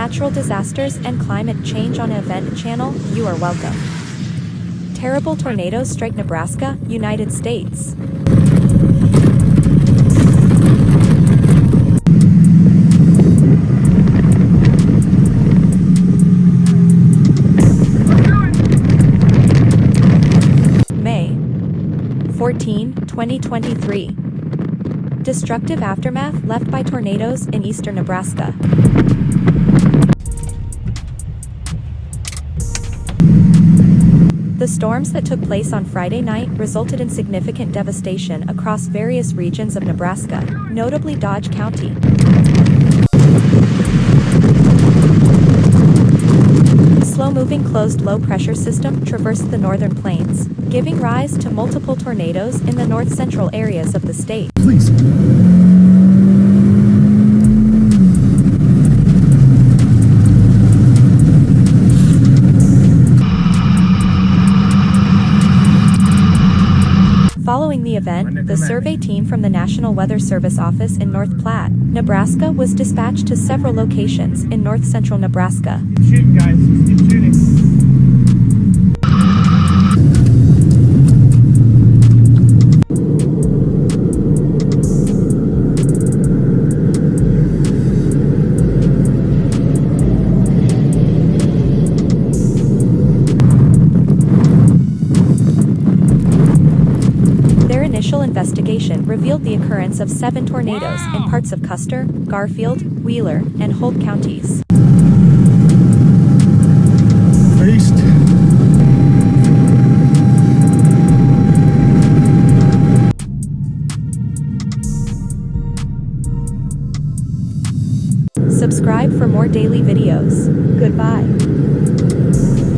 Natural disasters and climate change on Event Channel, you are welcome. Terrible tornadoes strike Nebraska, United States. May 14, 2023. Destructive aftermath left by tornadoes in eastern Nebraska. The storms that took place on Friday night resulted in significant devastation across various regions of Nebraska, notably Dodge County. Slow-moving closed low-pressure system traversed the northern plains, giving rise to multiple tornadoes in the north-central areas of the state. Please. Following the event, the survey team from the National Weather Service office in North Platte, Nebraska was dispatched to several locations in north-central Nebraska. Keep shooting, guys. Just keep shooting. Initial investigation revealed the occurrence of 7 tornadoes in parts of Custer, Garfield, Wheeler, and Holt counties. Beast. Subscribe for more daily videos. Goodbye.